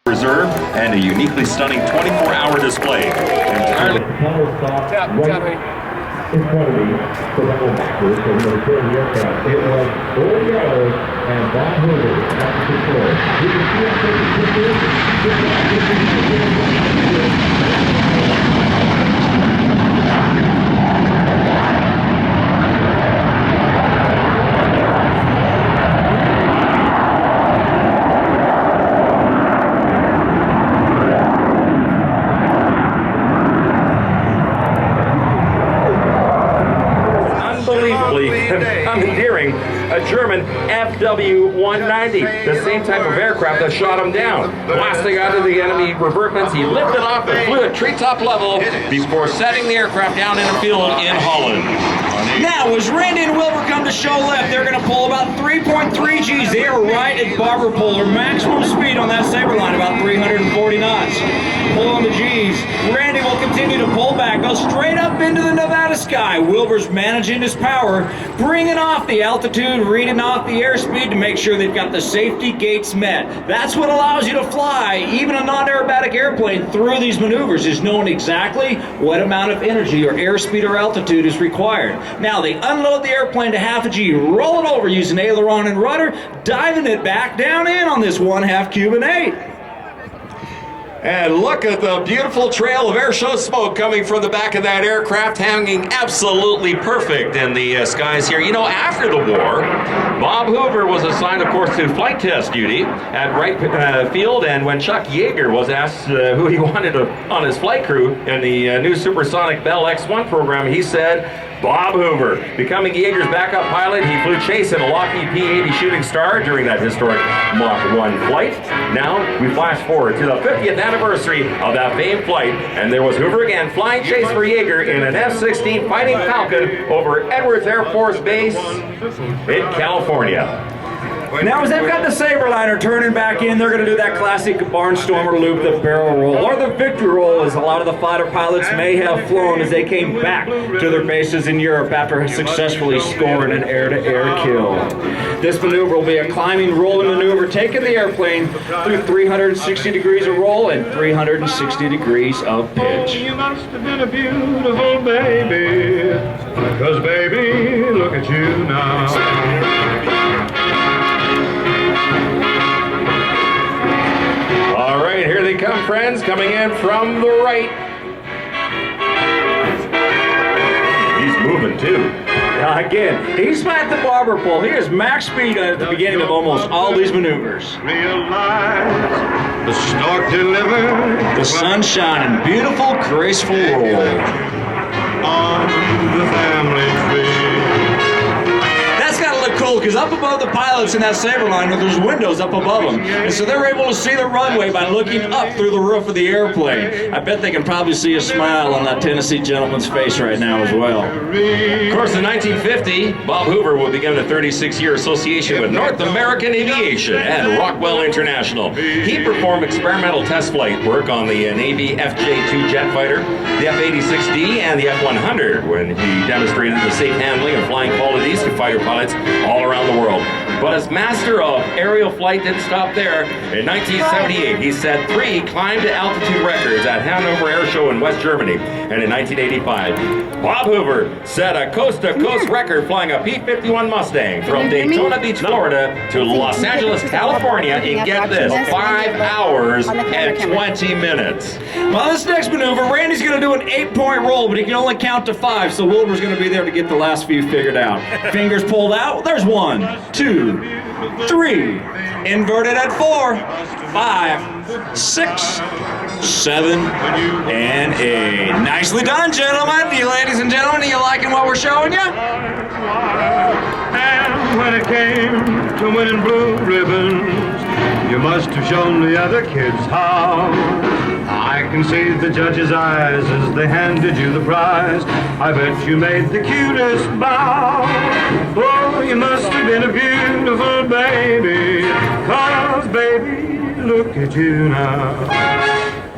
Reserve and a uniquely stunning 24-hour display. Entirely. In front of me, so that will backwards, so we're going to turn the aircraft. It was all yellow and Bob Hoover at the control. You can see how commandeering a German FW-190, the same type of aircraft that shot him down. Blasting out of the enemy revertments, he lifted off and flew at treetop level before setting the aircraft down in a field in Holland. Now, as Randy and Wilbur come to show left, they're going to pull about 3.3 Gs. They are right at barber pole, or maximum speed on that Sabreliner, about 340 knots. Pull on the Gs. Randy will continue to pull back, go straight up into the Nevada sky. Wilbur's managing his power, bringing off the altitude, reading off the airspeed to make sure they've got the safety gates met. That's what allows you to fly, even a non-aerobatic airplane, through these maneuvers, is knowing exactly what amount of energy or airspeed or altitude is required. Now they unload the airplane to half a G, roll it over using aileron and rudder, diving it back down in on this 1/2 Cuban 8. And look at the beautiful trail of air show smoke coming from the back of that aircraft, hanging absolutely perfect in the skies here. You know, after the war, Bob Hoover was assigned, of course, to flight test duty at Wright Field, and when Chuck Yeager was asked who he wanted on his flight crew in the new supersonic Bell X-1 program, he said, Bob Hoover. Becoming Yeager's backup pilot, he flew chase in a Lockheed P-80 Shooting Star during that historic Mach 1 flight. Now, we flash forward to the 50th anniversary of that famed flight, and there was Hoover again flying chase for Yeager in an F-16 Fighting Falcon over Edwards Air Force Base in California. Now, as they've got the Sabreliner turning back in, they're going to do that classic barnstormer loop, the barrel roll, or the victory roll, as a lot of the fighter pilots may have flown as they came back to their bases in Europe after successfully scoring an air-to-air kill. This maneuver will be a climbing, rolling maneuver, taking the airplane through 360 degrees of roll and 360 degrees of pitch. Oh, you must have been a beautiful baby, 'cause baby, look at you now. All right, here they come, friends, coming in from the right. He's moving, too. Again, he's at the barber pole. He is max speed at the beginning of almost all these maneuvers. Realize the stork delivered. The sun shining, beautiful, graceful roll. On the family tree. That's got to look cool, because up above the pilots in that Sabreliner, there's windows up above them. And so they're able to see the runway by looking up through the roof of the airplane. I bet they can probably see a smile on that Tennessee gentleman's face right now as well. Of course, in 1950, Bob Hoover would begin a 36-year association with North American Aviation and Rockwell International. He performed experimental test flight work on the Navy FJ-2 jet fighter, the F-86D, and the F-100 when he demonstrated the safe handling and flying qualities to fighter pilots all around the world. But as master of aerial flight didn't stop there. In 1978, he set 3 climb-to-altitude records at Hanover Air Show in West Germany. And in 1985, Bob Hoover set a coast-to-coast record flying a P-51 Mustang from Daytona Beach, Florida to Los Angeles, California in, get this, 5 hours and 20 minutes. Well, this next maneuver, Randy's going to do an 8-point roll, but he can only count to 5, so Wilbur's going to be there to get the last few figured out. Fingers pulled out. There's 1, 2, 3. Inverted at 4, 5, 6, 7, and 8. Nicely done, gentlemen. You ladies and gentlemen, are you liking what we're showing you? And when it came to winning blue ribbons, you must have shown the other kids how. I can see the judge's eyes as they handed you the prize. I bet you made the cutest bow. Oh, you must have been a beautiful baby, 'cause baby, look at you now.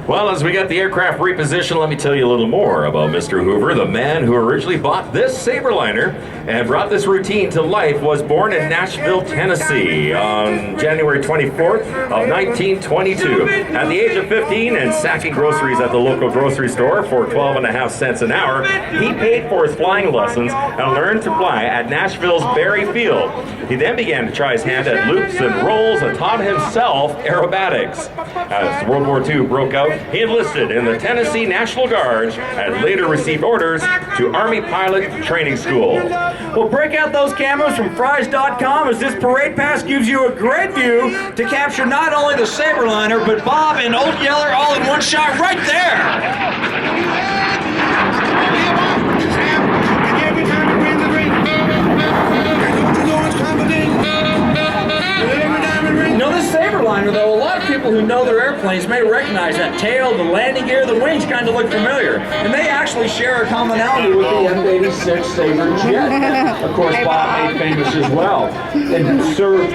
Well, as we got the aircraft repositioned, let me tell you a little more about Mr. Hoover. The man who originally bought this Sabreliner and brought this routine to life was born in Nashville, Tennessee on January 24th of 1922. At the age of 15 and sacking groceries at the local grocery store for 12.5 cents an hour, he paid for his flying lessons and learned to fly at Nashville's Berry Field. He then began to try his hand at loops and rolls and taught himself aerobatics. As World War II broke out, he enlisted in the Tennessee National Guard and later received orders to Army Pilot Training School. Well, break out those cameras from Fries.com as this parade pass gives you a great view to capture not only the Sabreliner, but Bob and Old Yeller all in one shot right there. You know, this Sabreliner, though, a lot of people who know their airplanes may recognize that tail, the landing gear, the wings kind of look familiar. And they actually share a commonality with the F-86 Sabre jet. Of course, Bob made famous as well. And served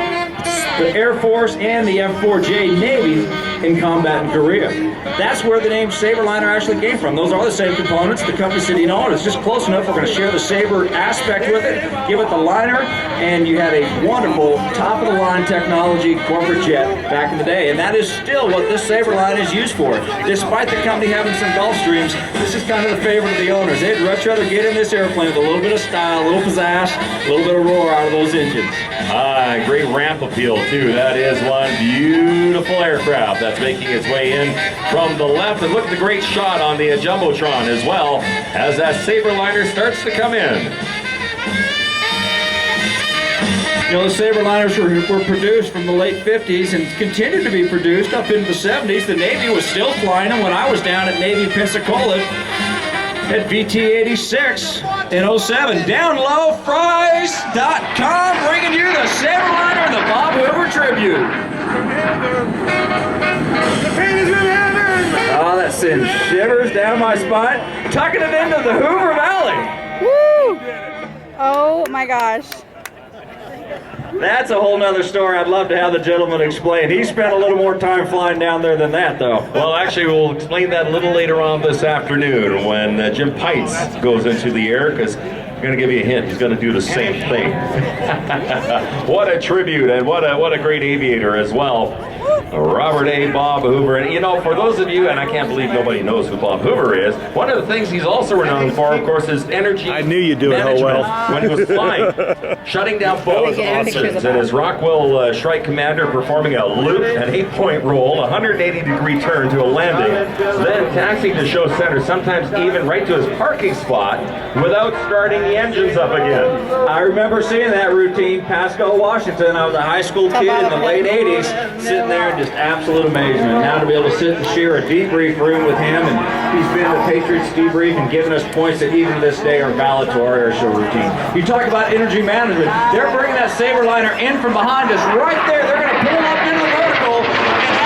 the Air Force and the F-4J Navy in combat in Korea. That's where the name Sabreliner actually came from. Those are the same components. The company said, you know what, it's just close enough. We're going to share the Sabre aspect with it, give it the liner, and you had a wonderful top-of-the-line technology corporate jet back in the day. And that is still what this Sabreliner is used for. Despite the company having some Gulfstreams, this is kind of the favorite of the owners. They'd much rather get in this airplane with a little bit of style, a little pizzazz, a little bit of roar out of those engines. Great ramp appeal, too. That is one beautiful aircraft that's making its way in from the left. And look at the great shot on the Jumbotron as well as that Sabreliner starts to come in. You know, the Sabreliners were produced from the late 50s and continued to be produced up into the 70s. The Navy was still flying them when I was down at Navy Pensacola at VT-86 in 07. Down low, Fries.com bringing you the Sabreliner and the Bob Hoover tribute. Oh, that sends shivers down my spine, tucking it into the Hoover Valley. Woo! Oh my gosh. That's a whole nother story I'd love to have the gentleman explain. He spent a little more time flying down there than that, though. Well, actually, we'll explain that a little later on this afternoon when Jim Pites goes into the air, because I'm going to give you a hint. He's going to do the same thing. What a tribute, and what a great aviator as well. Robert A. Bob Hoover. And you know, for those of you, and I can't believe nobody knows who Bob Hoover is, one of the things he's also renowned for, of course, is energy I knew you'd do it management well. when he was flying, shutting down both engines, and his Rockwell Shrike commander performing a loop, an 8-point roll, 180-degree turn to a landing, then taxiing to show center, sometimes even right to his parking spot without starting the engines up again. I remember seeing that routine, Pasco, Washington. I was a high school kid in the late 80s, sitting there in just absolute amazement. Now to be able to sit and share a debrief room with him, and he's been in the Patriots debrief and given us points that even to this day are valid to our air show routine. You talk about energy management. They're bringing that Sabreliner in from behind us right there. They're going to pull up into the vertical and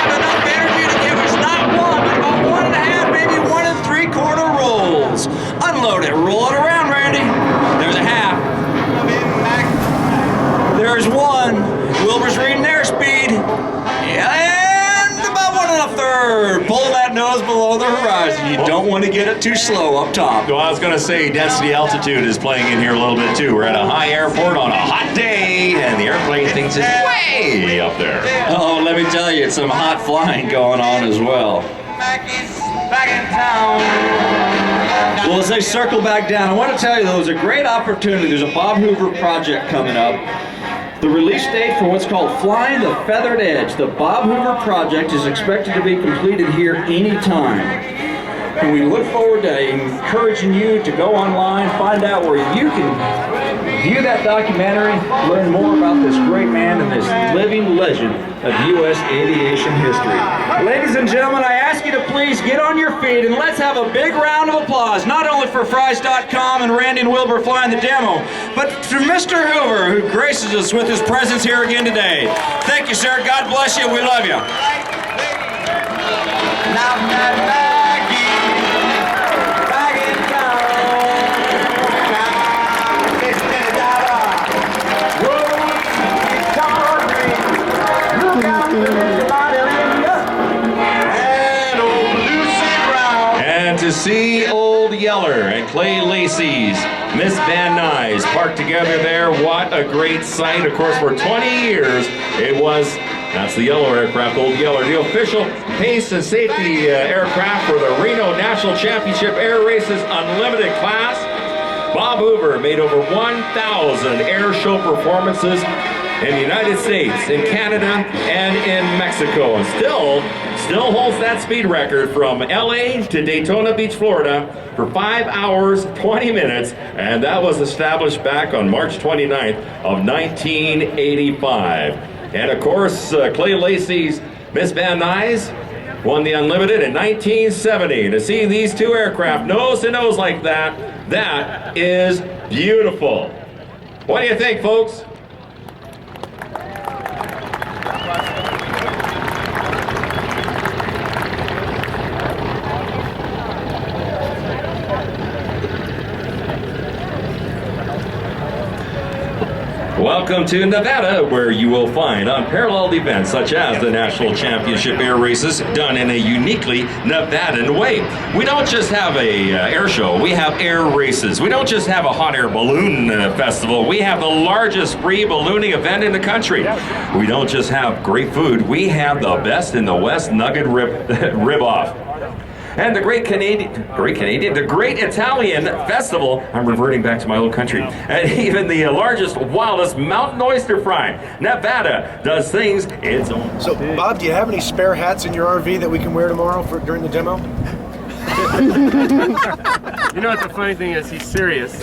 have enough energy to give us not one, but about 1.5, maybe 1 3/4 rolls. Unload it, roll it around, Randy. There's a half. There's one. Wilbur's reading airspeed. And about 1 1/3. Pulling that nose below the horizon. You don't want to get it too slow up top. Well, I was going to say density altitude is playing in here a little bit too. We're at a high airport on a hot day, and the airplane thinks it's way up there. Oh, let me tell you, it's some hot flying going on as well. Back in town. Well, as they circle back down, I want to tell you, though, there's a great opportunity. There's a Bob Hoover project coming up. The release date for what's called Flying the Feathered Edge. The Bob Hoover project is expected to be completed here anytime. And we look forward to encouraging you to go online, find out where you can view that documentary, learn more about this great man and this living legend of U.S. aviation history. Ladies and gentlemen, I ask you to please get on your feet and let's have a big round of applause, not only for Fries.com and Randy and Wilbur flying the demo, but for Mr. Hoover, who graces us with his presence here again today. Thank you, sir. God bless you. We love you. And old see Old Yeller and Clay Lacey's Miss Van Nuys parked together there. What a great sight. Of course, for 20 years, that's the yellow aircraft, Old Yeller, the official pace and safety aircraft for the Reno National Championship Air Races Unlimited class. Bob Hoover made over 1,000 air show performances in the United States, in Canada, and in Mexico, and still holds that speed record from LA to Daytona Beach, Florida for 5 hours, 20 minutes, and that was established back on March 29th of 1985. And of course, Clay Lacey's Miss Van Nuys won the Unlimited in 1970. To see these two aircraft nose to nose like that, that is beautiful. What do you think, folks? Welcome to Nevada, where you will find unparalleled events such as the National Championship Air Races done in a uniquely Nevadan way. We don't just have a air show, we have air races. We don't just have a hot air balloon festival, we have the largest free ballooning event in the country. We don't just have great food, we have the best in the West nugget rib-off. And the great Italian festival, I'm reverting back to my old country, and even the largest, wildest mountain oyster fry. Nevada does things its own. So, Bob, do you have any spare hats in your RV that we can wear tomorrow during the demo? You know what the funny thing is? He's serious.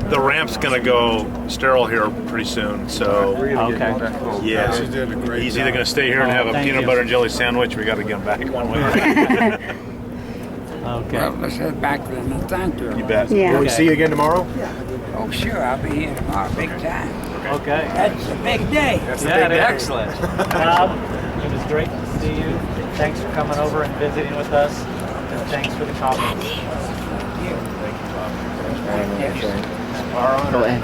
The ramp's gonna go sterile here pretty soon, so yeah, he's either gonna stay here and have a peanut butter and jelly sandwich, or we got to get him back one way. Okay. Well, let's head back then. Thank you. You bet. Yeah. Will we see you again tomorrow? Oh, sure. I'll be here tomorrow. Big time. Okay. That's a big day. Excellent. Bob, it was great to see you. Thanks for coming over and visiting with us. And thanks for the comments. Thank you. Thank you. Our honor.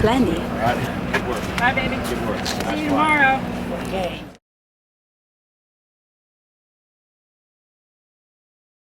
Plenty. Good work. Bye, baby. Good work. See you tomorrow. Okay.